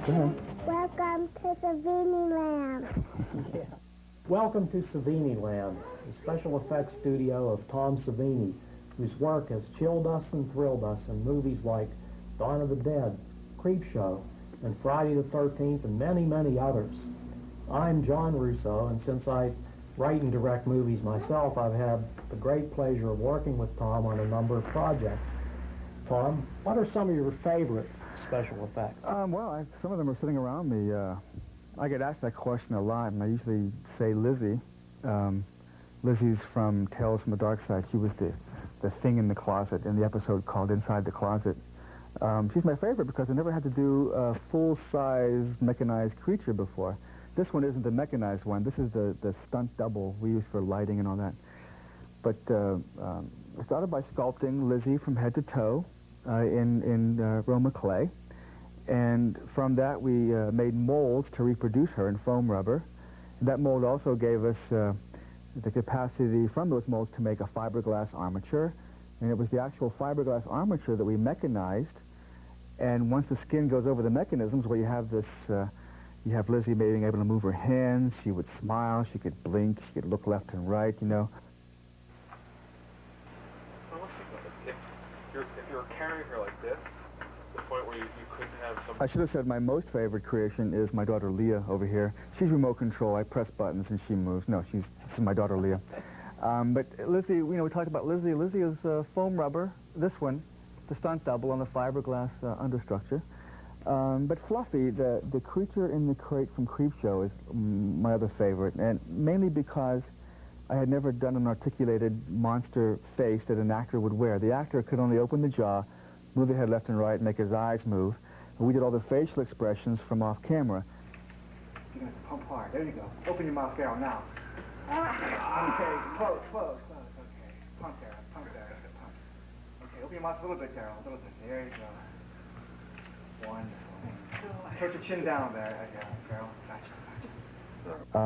Yeah. Welcome to Savini Land. Yeah. Welcome to Savini Land, the special effects studio of Tom Savini, whose work has chilled us and thrilled us in movies like Dawn of the Dead, Creepshow, and Friday the 13th, and many, many others. I'm John Russo, and since I write and direct movies myself, I've had the great pleasure of working with Tom on a number of projects. Tom, what are some of your favorite special effects? Well, some of them are sitting around me. I get asked that question a lot, and I usually say Lizzie. Lizzie's from Tales from the Dark Side. She was the thing in the closet in the episode called Inside the Closet. She's my favorite because I never had to do a full-size mechanized creature before. This one isn't the mechanized one. This is the stunt double we use for lighting and all that. But I started by sculpting Lizzie from head to toe in Roma clay. And from that, we made molds to reproduce her in foam rubber. And that mold also gave us the capacity from those molds to make a fiberglass armature. And it was the actual fiberglass armature that we mechanized. And once the skin goes over the mechanisms, where you have this, you have Lizzie being able to move her hands, she would smile, she could blink, she could look left and right, you know. Well, let's think about it. If you're carrying her like this, the point where you couldn't have some... I should have said my most favorite creation is my daughter Leah over here. She's remote control. I press buttons and she moves. No, she's my daughter Leah. But Lizzie, you know, we talked about Lizzie. Lizzie is foam rubber. This one, the stunt double on the fiberglass understructure. But Fluffy, the creature in the crate from Creepshow, is my other favorite, and mainly because I had never done an articulated monster face that an actor would wear. The actor could only open the jaw, move the head left and right, make his eyes move. And we did all the facial expressions from off camera. You're going to pump hard. There you go. Open your mouth, Daryl, now. Okay, close. No, it's okay. Pump, Daryl. Pump. Okay, open your mouth a little bit, Daryl. A little bit. There you go. Wonderful. Put your chin down there. Daryl. Gotcha.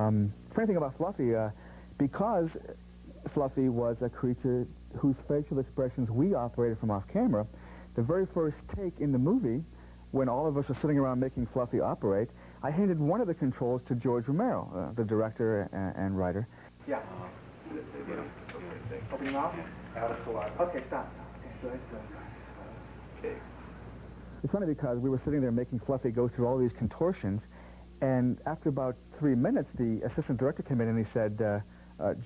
Funny thing about Fluffy, because Fluffy was a creature whose facial expressions we operated from off camera, the very first take in the movie, when all of us were sitting around making Fluffy operate, I handed one of the controls to George Romero, the director and writer. Yeah. Open your mouth. Out of saliva. Okay, stop. Okay. It's funny because we were sitting there making Fluffy go through all these contortions, and after about 3 minutes, the assistant director came in and he said,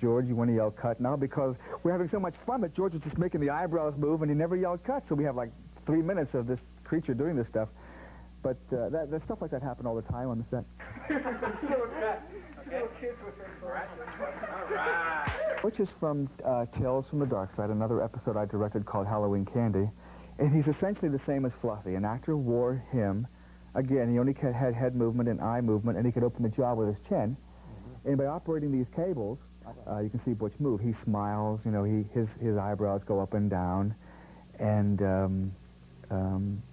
George, you want to yell cut now? Because we're having so much fun that George was just making the eyebrows move and he never yelled cut. So we have like 3 minutes of this creature doing this stuff. But there's stuff like that happen all the time on the set. Which is from Tales from the Dark Side, another episode I directed called Halloween Candy. And he's essentially the same as Fluffy. An actor wore him. Again, he only had head movement and eye movement, and he could open the jaw with his chin. And by operating these cables, you can see Butch move. He smiles, you know, his eyebrows go up and down, and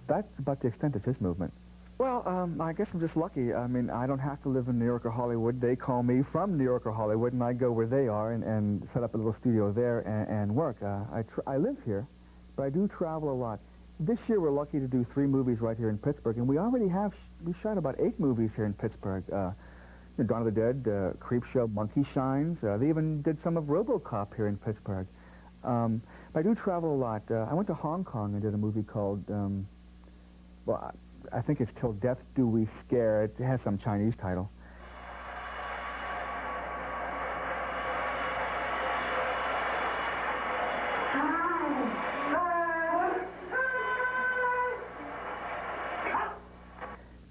that's about the extent of his movement. Well, I guess I'm just lucky. I mean, I don't have to live in New York or Hollywood. They call me from New York or Hollywood, and I go where they are and set up a little studio there and work. I live here, but I do travel a lot. This year we're lucky to do 3 movies right here in Pittsburgh, and we already have, we shot about 8 movies here in Pittsburgh. Dawn of the Dead, Creepshow, Monkey Shines. They even did some of RoboCop here in Pittsburgh. But I do travel a lot. I went to Hong Kong and did a movie called, well, I think it's Till Death Do We Scare. It has some Chinese title.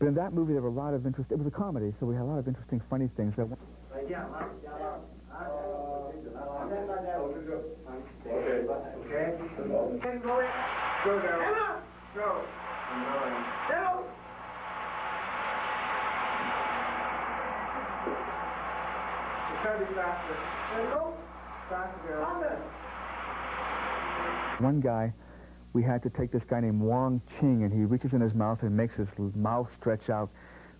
But in that movie, there were a lot of interest. It was a comedy, so we had a lot of interesting, funny things. That One guy, we had to take this guy named Wong Ching, and he reaches in his mouth and makes his mouth stretch out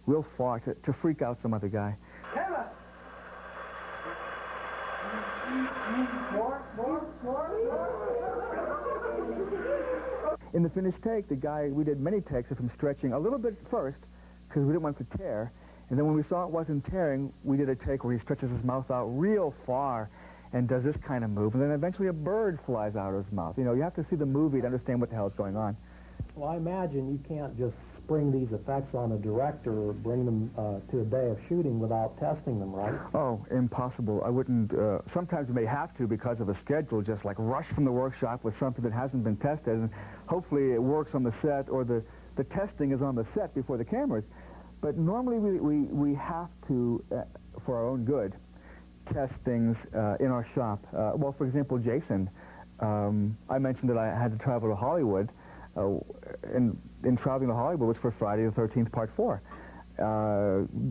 real far to freak out some other guy. In the finished take, the guy, we did many takes of him stretching a little bit first, because we didn't want it to tear. And then when we saw it wasn't tearing, we did a take where he stretches his mouth out real far and does this kind of move. And then eventually a bird flies out of his mouth. You know, you have to see the movie to understand what the hell is going on. Well, I imagine you can't just spring these effects on a director or bring them to a day of shooting without testing them, right? Oh, impossible. I wouldn't, sometimes you may have to because of a schedule, just like rush from the workshop with something that hasn't been tested, and hopefully it works on the set, or the testing is on the set before the cameras. But normally we have to, for our own good, test things in our shop. Well, for example, Jason, I mentioned that I had to travel to Hollywood, and in traveling to Hollywood was for Friday the 13th, Part 4.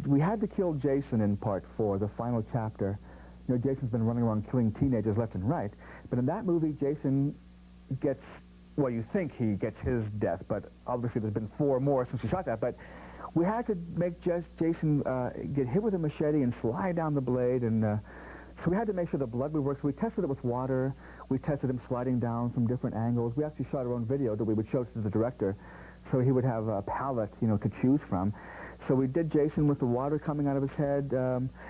We had to kill Jason in Part 4, the final chapter. You know, Jason's been running around killing teenagers left and right. But in that movie, Jason gets, well, you think he gets his death, but obviously there's been 4 more since we shot that. But we had to make Jason get hit with a machete and slide down the blade, and so we had to make sure the blood would work. So we tested it with water. We tested him sliding down from different angles. We actually shot our own video that we would show to the director, so he would have a palette, you know, to choose from. So we did Jason with the water coming out of his head.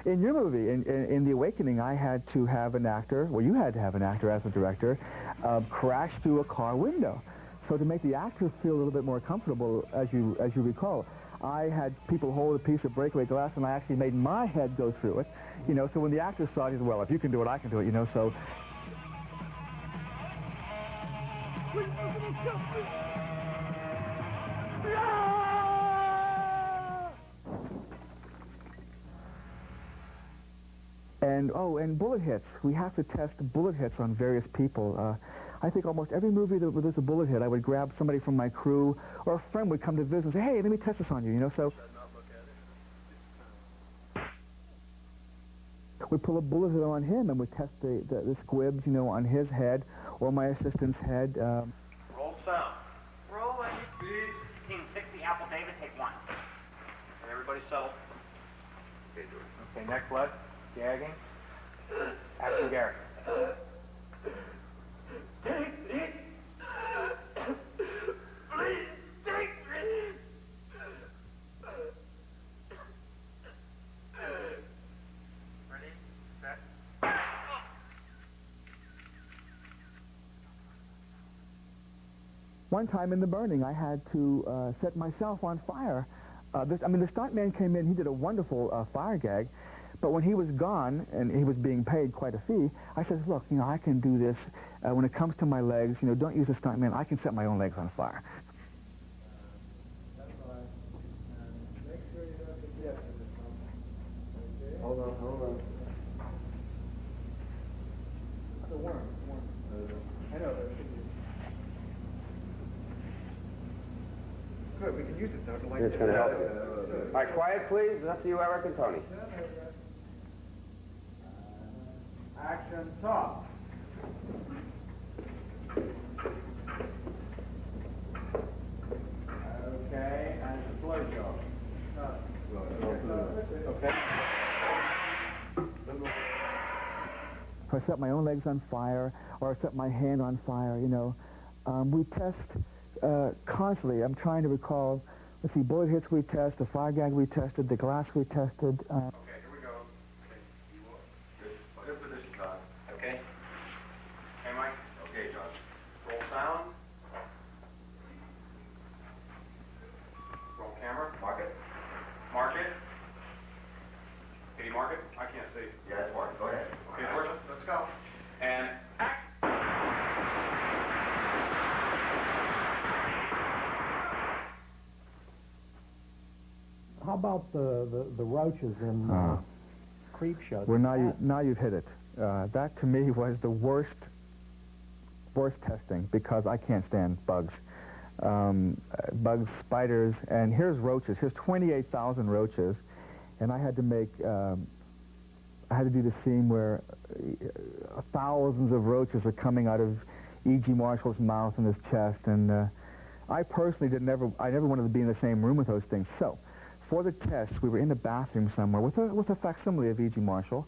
In your movie, in The Awakening, I had to have an actor, well, you had to have an actor as a director, crash through a car window. So to make the actor feel a little bit more comfortable, as you recall, I had people hold a piece of breakaway glass, and I actually made my head go through it. You know, so when the actor saw it, he said, well, if you can do it, I can do it, you know, so. And bullet hits. We have to test bullet hits on various people. I think almost every movie that there's a bullet hit, I would grab somebody from my crew, or a friend would come to visit and say, hey, let me test this on you, you know, so. We pull a bullet hit on him, and we test the squibs, you know, on his head, or my assistant's head. Roll sound. Rolling. Scene 60, Apple David, take 1. And everybody settle. Okay, neck blood, gagging. Action, Gary. One time in The Burning, I had to set myself on fire. The stuntman came in, he did a wonderful fire gag, but when he was gone, and he was being paid quite a fee, I said, look, you know, I can do this. When it comes to my legs, you know, don't use a stuntman. I can set my own legs on fire. Hold on. It's a worm. I know, that should be. Good, we can use it, though, to like... It's going to help you. All right, quiet, please. It's up to you, Eric and Tony. Action, top. Okay, and slow job. Okay. If I set my own legs on fire, or I set my hand on fire, you know, we test constantly. I'm trying to recall, let's see, bullet hits we test, the fire gag we tested, the glass we tested. Okay, here we go. Good position, Todd. Okay. Hey, Mike. Okay, John. Roll sound. Roll camera. Mark it. Mark it. Can you mark it? I can't see. Yeah, it's marked. Go ahead. Okay, Georgia, let's go. And act. How about the roaches in Creepshow? Well, now you've hit it. That to me was the worst testing, because I can't stand bugs. Bugs, spiders, and here's roaches. Here's 28,000 roaches, and I had to make, I had to do the scene where thousands of roaches are coming out of E.G. Marshall's mouth and his chest, and I personally I never wanted to be in the same room with those things. So, for the test, we were in the bathroom somewhere with a facsimile of E.G. Marshall,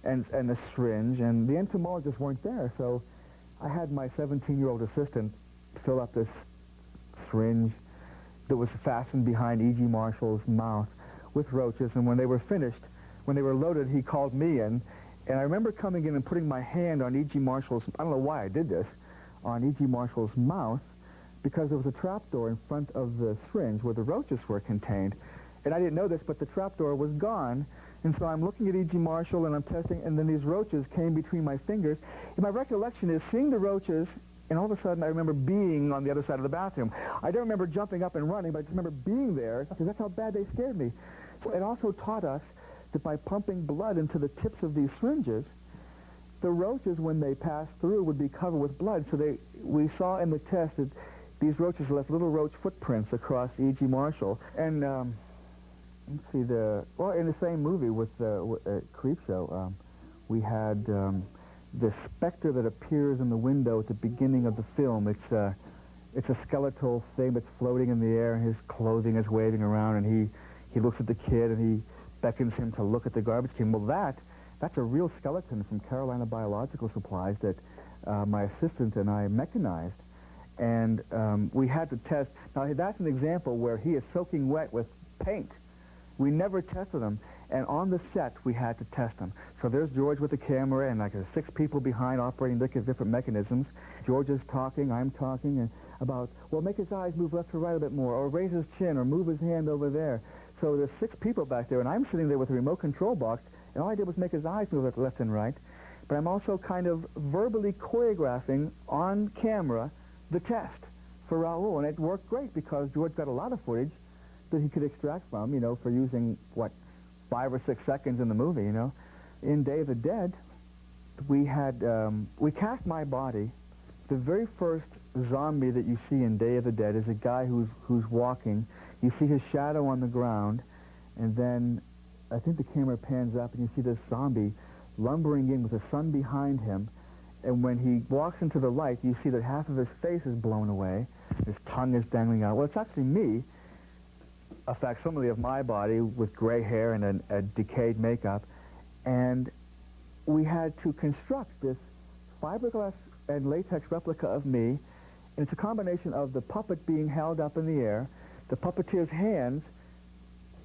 and a syringe, and the entomologists weren't there, so I had my 17-year-old assistant fill up this syringe, that was fastened behind E.G. Marshall's mouth with roaches, and when they were finished, when they were loaded, he called me in, and I remember coming in and putting my hand on E.G. Marshall's, I don't know why I did this, on E.G. Marshall's mouth, because there was a trapdoor in front of the syringe where the roaches were contained. And I didn't know this, but the trapdoor was gone. And so I'm looking at E.G. Marshall and I'm testing, and then these roaches came between my fingers. And my recollection is seeing the roaches, and all of a sudden I remember being on the other side of the bathroom. I don't remember jumping up and running, but I just remember being there, because that's how bad they scared me. So it also taught us that by pumping blood into the tips of these syringes, the roaches, when they passed through, would be covered with blood. So we saw in the test that these roaches left little roach footprints across E.G. Marshall. And let's see, in the same movie with Creepshow, we had the specter that appears in the window at the beginning of the film. It's a skeletal thing that's floating in the air, and his clothing is waving around, and he looks at the kid, and he beckons him to look at the garbage can. Well, that's a real skeleton from Carolina Biological Supplies that my assistant and I mechanized. And we had to test. Now, that's an example where he is soaking wet with paint. We never tested him. And on the set, we had to test him. So there's George with the camera, and like 6 people behind operating different mechanisms. George is talking, I'm talking, and about, well, make his eyes move left to right a bit more, or raise his chin, or move his hand over there. So there's 6 people back there, and I'm sitting there with a remote control box, and all I did was make his eyes move left and right. But I'm also kind of verbally choreographing on camera the test for Raoul, and it worked great because George got a lot of footage that he could extract from, you know, for using, 5 or 6 seconds in the movie, you know. In Day of the Dead, we cast my body. The very first zombie that you see in Day of the Dead is a guy who's walking. You see his shadow on the ground, and then I think the camera pans up and you see this zombie lumbering in with the sun behind him. And when he walks into the light, you see that half of his face is blown away. His tongue is dangling out. Well, it's actually me, a facsimile of my body with gray hair and a decayed makeup. And we had to construct this fiberglass and latex replica of me. And it's a combination of the puppet being held up in the air, the puppeteer's hands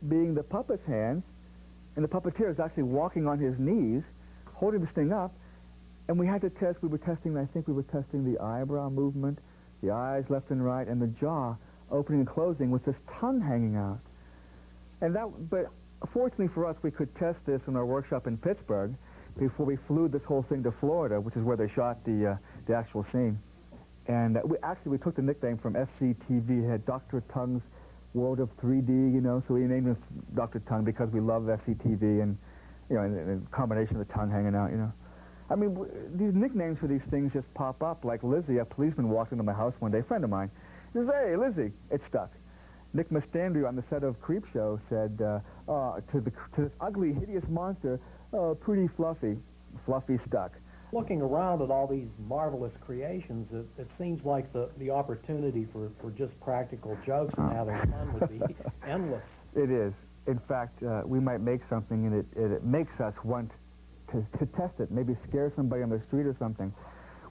being the puppet's hands, and the puppeteer is actually walking on his knees, holding this thing up. And we had to test, I think we were testing the eyebrow movement, the eyes left and right, and the jaw opening and closing with this tongue hanging out. But fortunately for us, we could test this in our workshop in Pittsburgh before we flew this whole thing to Florida, which is where they shot the actual scene. And we took the nickname from FCTV. It had Dr. Tongue's World of 3D, you know, so we named it Dr. Tongue because we love FCTV and, you know, and a combination of the tongue hanging out, you know. I mean, these nicknames for these things just pop up. Like Lizzie, a policeman walked into my house one day, a friend of mine. He says, "Hey, Lizzie," it stuck. Nick Mustandrew on the set of Creepshow said to this ugly, hideous monster, "Oh, pretty fluffy." Fluffy stuck. Looking around at all these marvelous creations, it seems like the opportunity for just practical jokes and having fun would be endless. It is. In fact, we might make something, and it makes us want to test it, maybe scare somebody on the street or something.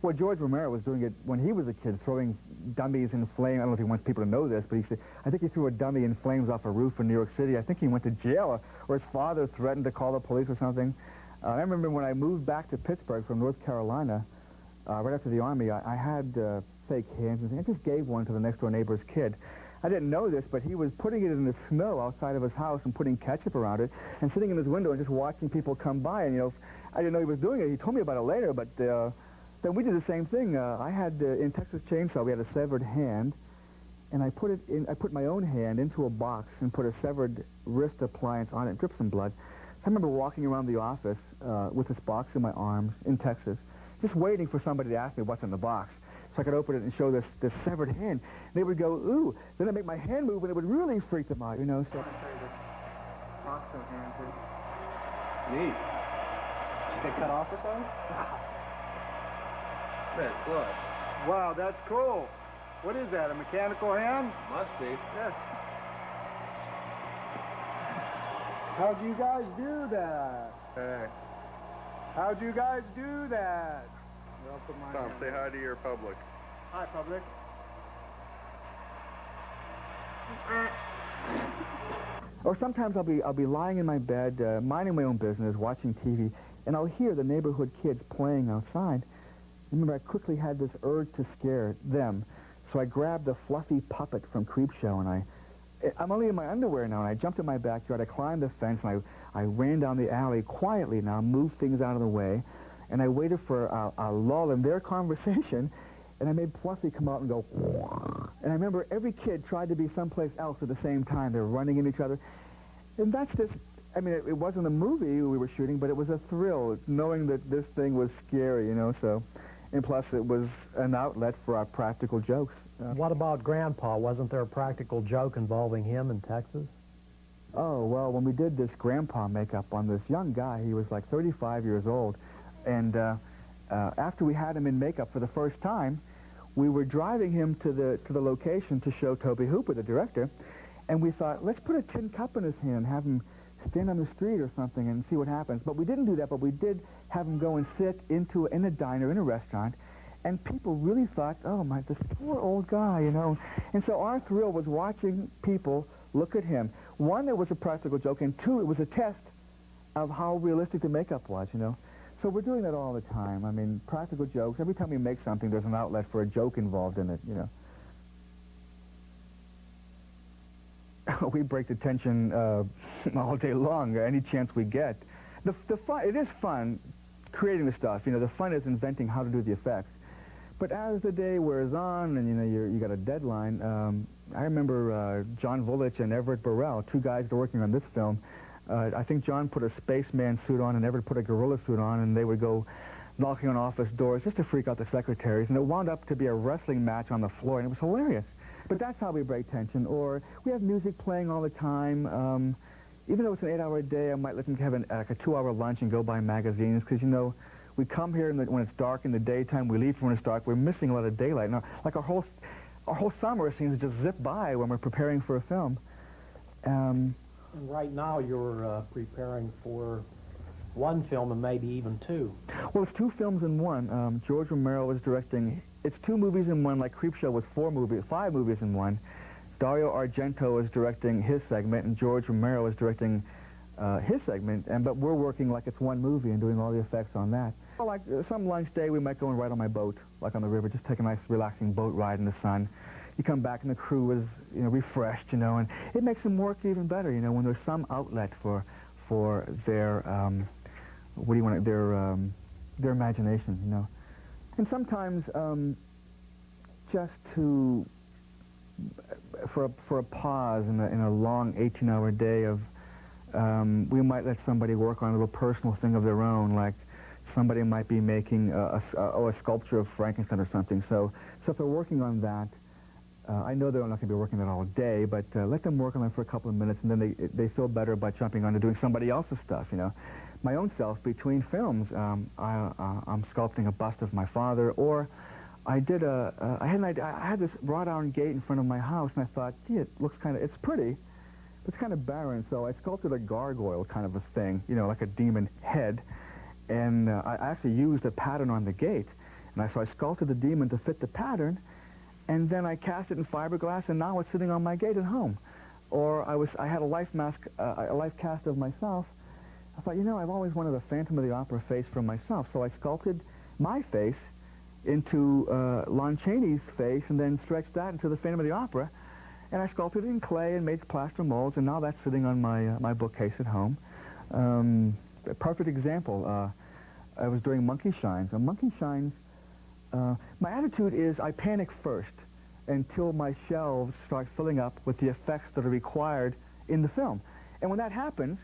Well, George Romero was doing it when he was a kid, throwing dummies in flames. I don't know if he wants people to know this, but I think he threw a dummy in flames off a roof in New York City. I think he went to jail, or his father threatened to call the police or something. I remember when I moved back to Pittsburgh from North Carolina, right after the Army, I had fake hands, and I just gave one to the next-door neighbor's kid. I didn't know this, but he was putting it in the snow outside of his house and putting ketchup around it and sitting in his window and just watching people come by. And, you know, I didn't know he was doing it. He told me about it later, but then we did the same thing. I had, in Texas Chainsaw, we had a severed hand, and I put my own hand into a box and put a severed wrist appliance on it and dripped some blood. I remember walking around the office with this box in my arms in Texas, just waiting for somebody to ask me what's in the box so I could open it and show this severed hand. They would go, "Ooh." Then I'd make my hand move, and it would really freak them out, you know. So I can show you this box of hand too. Neat. They cut off with those? That's good. Wow, that's cool. What is that, a mechanical hand? Must be. Yes. How'd you guys do that? Hey. How'd you guys do that? Well, put my Tom, hand say in. hi to your public. Hi, public. Or sometimes I'll be lying in my bed, minding my own business, watching TV, and I'll hear the neighborhood kids playing outside. Remember, I quickly had this urge to scare them, so I grabbed the fluffy puppet from Creepshow, and I'm only in my underwear now, and I jumped in my backyard. I climbed the fence, and I ran down the alley quietly now, moved things out of the way, and I waited for a lull in their conversation, and I made Fluffy come out and go, and I remember every kid tried to be someplace else at the same time. They were running into each other, and that's just, I mean, it wasn't a movie we were shooting, but it was a thrill, knowing that this thing was scary, you know, so, and plus it was an outlet for our practical jokes. What about Grandpa? Wasn't there a practical joke involving him in Texas? Oh, well, when we did this grandpa makeup on this young guy, he was like 35 years old, and after we had him in makeup for the first time, we were driving him to the location to show Toby Hooper, the director, and we thought, let's put a tin cup in his hand, have him stand on the street or something and see what happens. But we didn't do that, but we did have him go and sit in a diner, in a restaurant, and people really thought, oh, my, this poor old guy, you know. And so our thrill was watching people look at him. One, it was a practical joke, and two, it was a test of how realistic the makeup was, you know. So we're doing that all the time. I mean, practical jokes. Every time we make something, there's an outlet for a joke involved in it, you know. We break the tension all day long, any chance we get. The fun, it is fun creating the stuff. You know, the fun is inventing how to do the effects. But as the day wears on, and you know, you got a deadline. I remember John Vulich and Everett Burrell, two guys that were working on this film. I think John put a spaceman suit on and Everett put a gorilla suit on, and they would go knocking on office doors just to freak out the secretaries. And it wound up to be a wrestling match on the floor, and it was hilarious. But that's how we break tension. Or we have music playing all the time. Even though it's an 8-hour day, I might let them have like a 2-hour lunch and go buy magazines, because, you know, we come here when it's dark in the daytime, we leave when it's dark, we're missing a lot of daylight. Now, like our whole summer seems to just zip by when we're preparing for a film. And right now you're preparing for one film and maybe even two. Well, it's two films in one. George Romero is directing. It's 2 movies in one, like Creepshow was 5 movies in one. Dario Argento is directing his segment, and George Romero is directing his segment, but we're working like it's one movie and doing all the effects on that. Well, like some lunch day, we might go and ride on my boat, like on the river, just take a nice relaxing boat ride in the sun. You come back and the crew is, you know, refreshed, you know, and it makes them work even better, you know, when there's some outlet for their what do you want, their imagination, you know. And sometimes just for a pause in a long 18-hour day of we might let somebody work on a little personal thing of their own, like somebody might be making a sculpture of Frankenstein or something. So if they're working on that, I know they're not going to be working on it all day, but let them work on it for a couple of minutes, and then they feel better about jumping on to doing somebody else's stuff, you know. My own self, between films, I'm sculpting a bust of my father, or I did I had this wrought iron gate in front of my house, and I thought, gee, it looks kind of, it's pretty, but it's kind of barren, so I sculpted a gargoyle kind of a thing, you know, like a demon head, and I actually used a pattern on the gate, and so I sculpted the demon to fit the pattern, and then I cast it in fiberglass, and now it's sitting on my gate at home. Or I had a life mask, a life cast of myself. I thought, you know, I've always wanted a Phantom of the Opera face for myself, so I sculpted my face into Lon Chaney's face, and then stretched that into the Phantom of the Opera, and I sculpted it in clay and made plaster molds, and now that's sitting on my bookcase at home. A perfect example. I was doing Monkey Shines. And Monkey Shines, my attitude is I panic first until my shelves start filling up with the effects that are required in the film. And when that happens,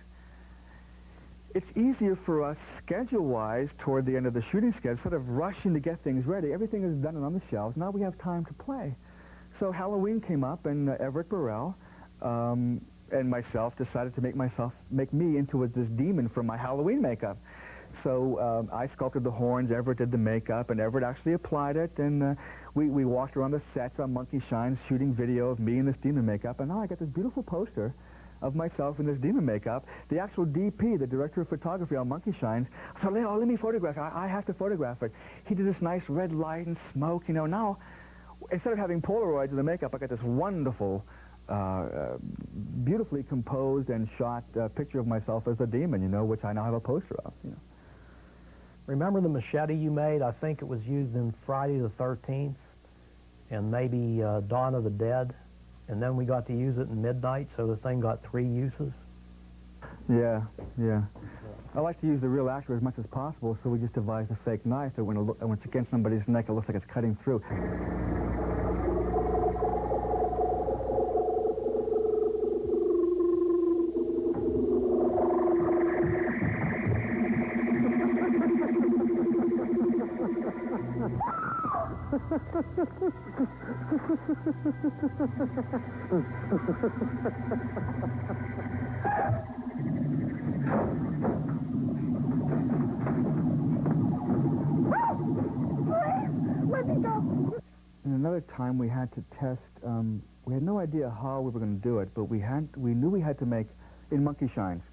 it's easier for us schedule-wise toward the end of the shooting schedule. Instead of rushing to get things ready, everything is done and on the shelves. Now we have time to play. So Halloween came up, and Everett Burrell and myself decided to make me into this demon for my Halloween makeup. So I sculpted the horns, Everett did the makeup, and Everett actually applied it, and we walked around the sets on Monkey Shines shooting video of me in this demon makeup, and now I got this beautiful poster of myself in this demon makeup. The actual DP, the director of photography on Monkey Shines, said, oh, let me photograph it. I have to photograph it. He did this nice red light and smoke, you know. Now, instead of having Polaroids of the makeup, I got this wonderful beautifully composed and shot picture of myself as a demon, you know, which I now have a poster of, you know. Remember the machete you made? I think it was used in Friday the 13th and maybe Dawn of the Dead. And then we got to use it in Midnight, so the thing got 3 uses. Yeah, yeah. I like to use the real actor as much as possible, so we just devised a fake knife that when it's against somebody's neck, it looks like it's cutting through. And another time we had to test, we had no idea how we were going to do it, but we knew we had to make, in monkey shines,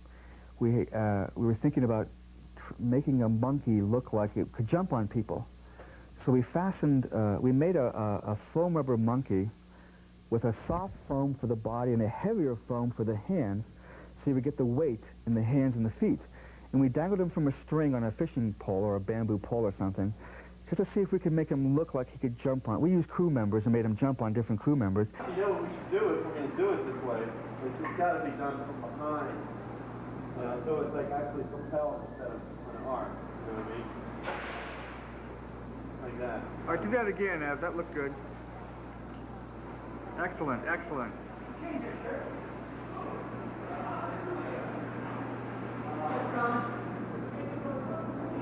we were thinking about making a monkey look like it could jump on people. So we made a foam rubber monkey with a soft foam for the body and a heavier foam for the hands, so you would get the weight in the hands and the feet. And we dangled him from a string on a fishing pole or a bamboo pole or something, just to see if we could make him look like he could jump on. We used crew members and made him jump on different crew members. You know what we should do if we're going to do it this way? It's got to be done from behind. So it's like actually propelling instead of an arm. You know what I mean? Like that. All right, do that again, Ev. That looked good. Excellent, excellent.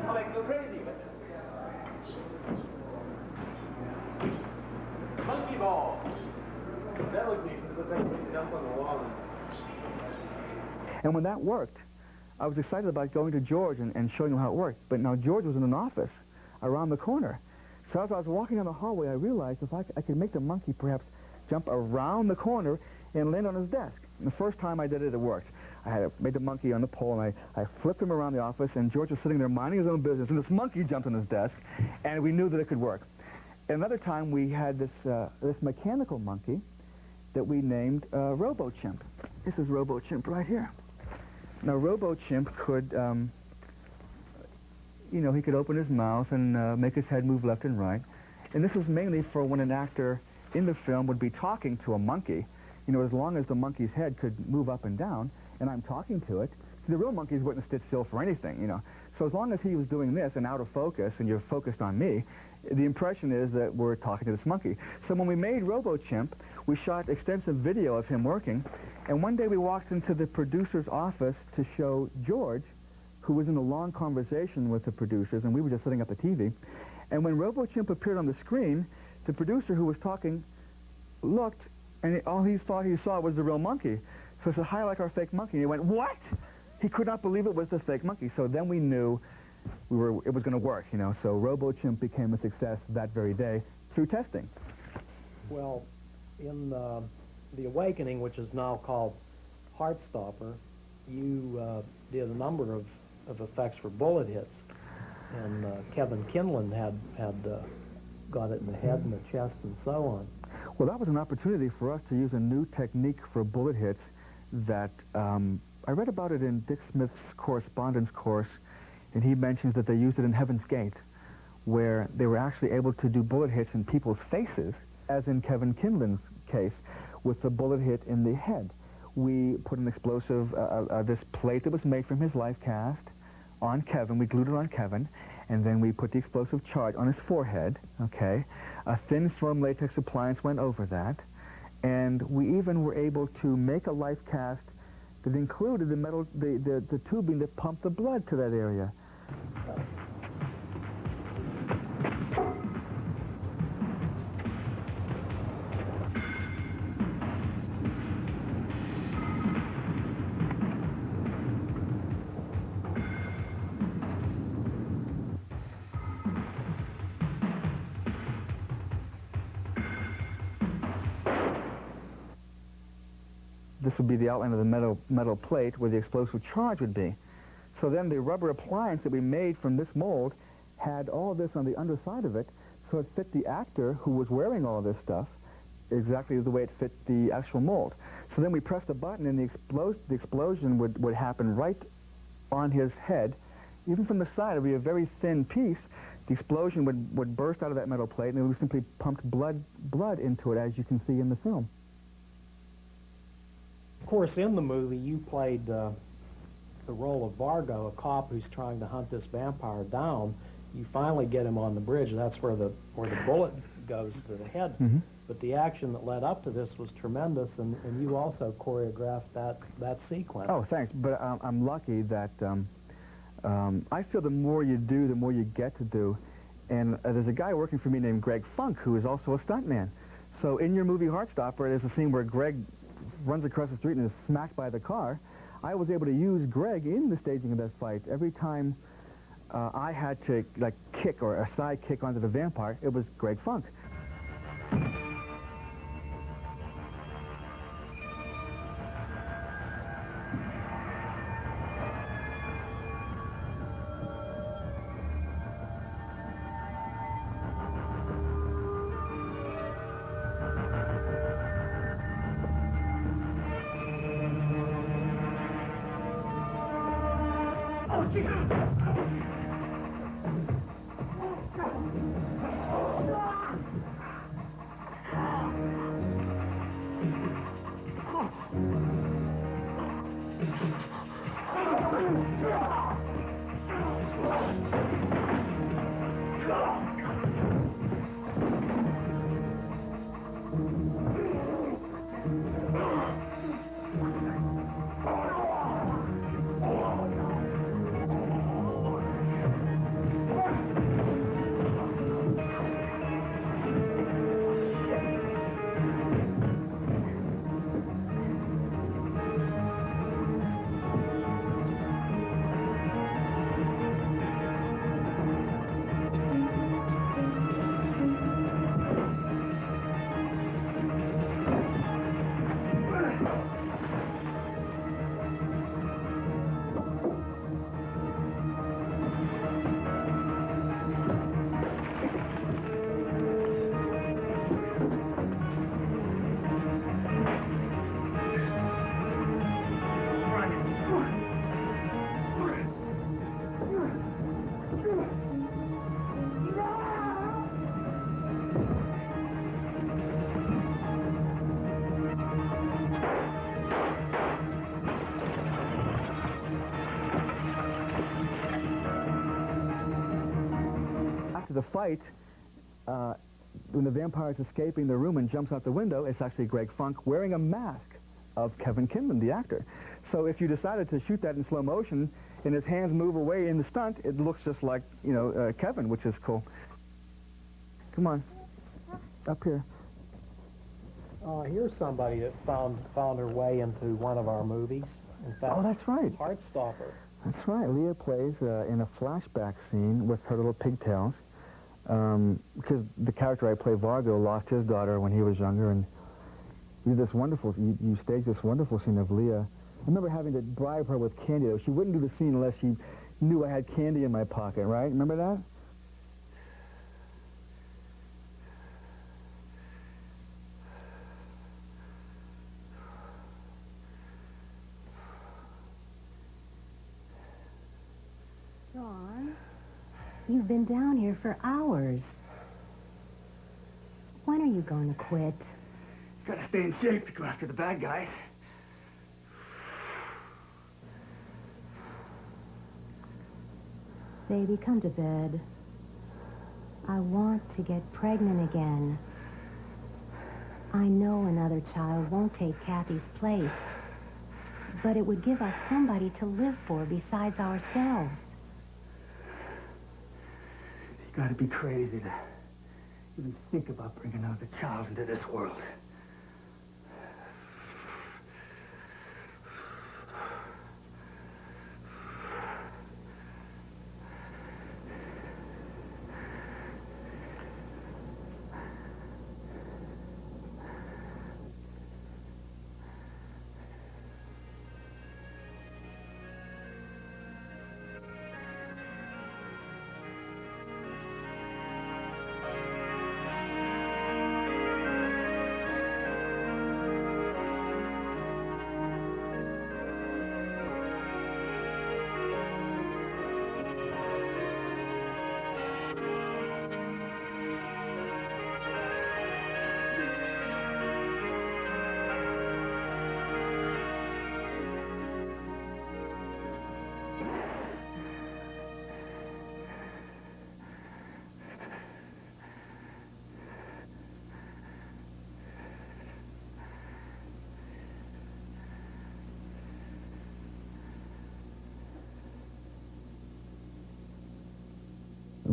I'll make you crazy with it. Monkey ball. That looked neat because I think we jump on the wall. And when that worked, I was excited about going to George and showing him how it worked. But now George was in an office around the corner. So as I was walking down the hallway, I realized if I could make the monkey perhaps jump around the corner and land on his desk. And the first time I did it, it worked. I had made the monkey on the pole, and I flipped him around the office, and George was sitting there minding his own business, and this monkey jumped on his desk, and we knew that it could work. Another time, we had this mechanical monkey that we named Robo-Chimp. This is Robo-Chimp right here. Now, Robo-Chimp could, you know, he could open his mouth and make his head move left and right. And this was mainly for when an actor in the film would be talking to a monkey, you know, as long as the monkey's head could move up and down, and I'm talking to it. See, the real monkeys wouldn't sit still for anything, you know. So as long as he was doing this and out of focus, and you're focused on me, the impression is that we're talking to this monkey. So when we made Robo-Chimp, we shot extensive video of him working, and one day we walked into the producer's office to show George, who was in a long conversation with the producers, and we were just setting up the TV. And when Robo-Chimp appeared on the screen, the producer who was talking looked, and all he thought he saw was the real monkey. So he said, "Hi, I like our fake monkey." And he went, "What?" He could not believe it was the fake monkey. So then we knew it was going to work, you know. So Robo-Chimp became a success that very day through testing. Well, in The Awakening, which is now called Heartstopper, you did a number of effects for bullet hits. And Kevin Kinlan had got it in the head and the chest and so on. Well, that was an opportunity for us to use a new technique for bullet hits that I read about it in Dick Smith's correspondence course, and he mentions that they used it in Heaven's Gate, where they were actually able to do bullet hits in people's faces, as in Kevin Kinlan's case, with the bullet hit in the head. We put an explosive, this plate that was made from his life cast on Kevin. We glued it on Kevin, and then we put the explosive charge on his forehead, okay? A thin, firm latex appliance went over that, and we even were able to make a life cast that included the metal, the tubing that pumped the blood to that area. This would be the outline of the metal plate where the explosive charge would be. So then the rubber appliance that we made from this mold had all this on the underside of it, so it fit the actor who was wearing all this stuff exactly the way it fit the actual mold. So then we pressed the button, and the explosion would happen right on his head. Even from the side, it would be a very thin piece. The explosion would burst out of that metal plate, and it would simply pumped blood into it, as you can see in the film. Of course, in the movie, you played the role of Vargo, a cop who's trying to hunt this vampire down. You finally get him on the bridge. That's where the bullet goes to the head. Mm-hmm. But the action that led up to this was tremendous, and you also choreographed that sequence. Oh, thanks. But I'm lucky that I feel the more you do, the more you get to do. And there's a guy working for me named Greg Funk, who is also a stuntman. So in your movie Heartstopper, there's a scene where Greg runs across the street and is smacked by the car. I was able to use Greg in the staging of that fight. Every time I had to like kick or a side kick onto the vampire, it was Greg Funk. The fight, when the vampire is escaping the room and jumps out the window, it's actually Greg Funk wearing a mask of Kevin Kinlan, the actor. So if you decided to shoot that in slow motion and his hands move away in the stunt, it looks just like, you know, Kevin, which is cool. Come on, up here. Here's somebody that found her way into one of our movies. In fact, Oh, that's right. Heartstopper. That's right. Leah plays in a flashback scene with her little pigtails. Because the character I play, Vargo, lost his daughter when he was younger, and you staged this wonderful scene of Leah. I remember having to bribe her with candy, though. She wouldn't do the scene unless she knew I had candy in my pocket, right? Remember that? John, you've been down here for hours. When are you going to quit? Gotta stay in shape to go after the bad guys. Baby, come to bed. I want to get pregnant again. I know another child won't take Kathy's place, but it would give us somebody to live for besides ourselves. You gotta be crazy to even think about bringing another child into this world.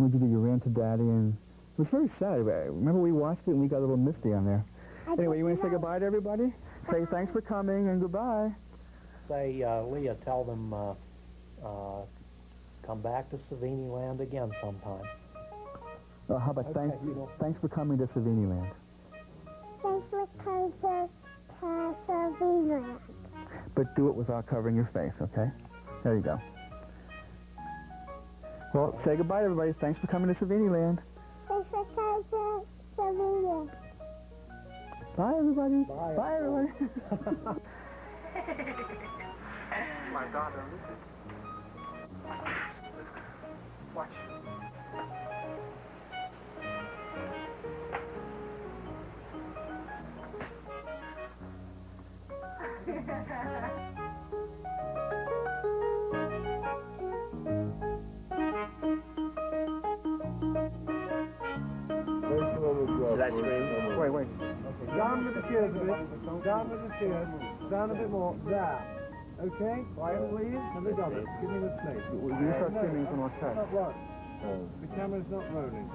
when we did You Ran to Daddy, and it was very sad. Remember we watched it and we got a little misty on there. Anyway, you want to say goodbye to everybody? Say thanks for coming and goodbye. Say, Leah, tell them come back to Savini Land again sometime. How about thanks for coming to Savini Land. Thanks for coming to Savini Land. But do it without covering your face, okay? There you go. Well, say goodbye to everybody. Thanks for coming to Savini Land. Thanks for coming to Savini Land. Bye, everybody. Bye. Bye everybody. My daughter, Lucy. Watch. Should I scream? Wait. Down with the cheers a bit. Down with the cheers. Down a bit more. There. Okay? Quiet, please. Have they done it? Give me the snake. You start screaming from our side. Not right. The camera's not rolling.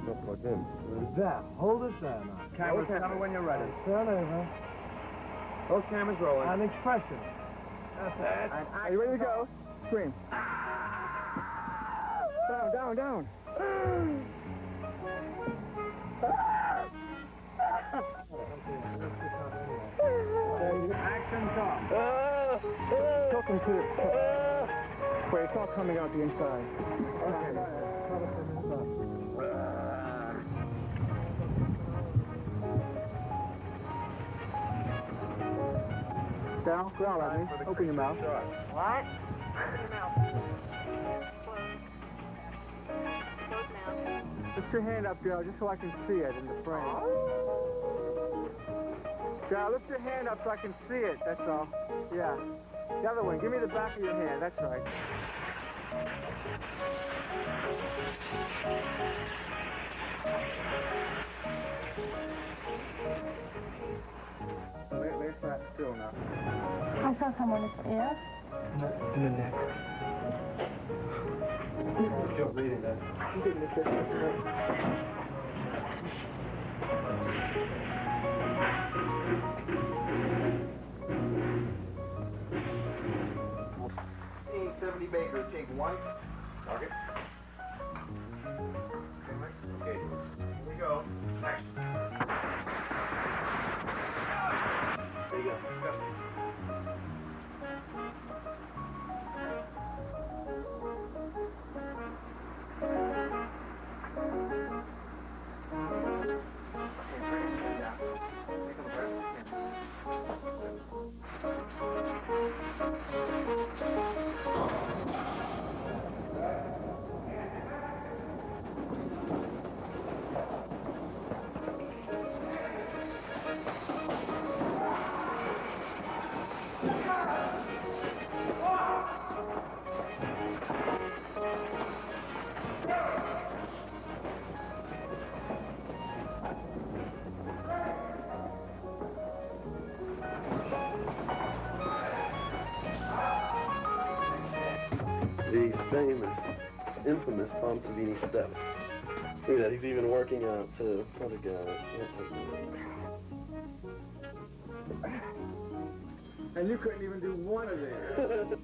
Not plugged in. There. Hold us there now. Camera, tell me when you're ready. Turn over. Both cameras rolling. And expression. That's it. Are you ready to go? Scream. Down. Action, Tom. Talking to it. Wait, it's all coming out the inside. Okay. Down, growl at me. Open your mouth. What? Lift your hand up, Joe, just so I can see it in the frame. Joe, lift your hand up so I can see it, that's all. Yeah. The other one, give me the back of your hand, that's right. Let's not still now. I saw someone in the air. In the neck. Still reading that. $70 Baker, take one. Target. Okay, here we go. Next. See ya. Go. The famous, infamous Tom Savini steps. Look at that, he's even working out to other guys. And you couldn't even do one of them.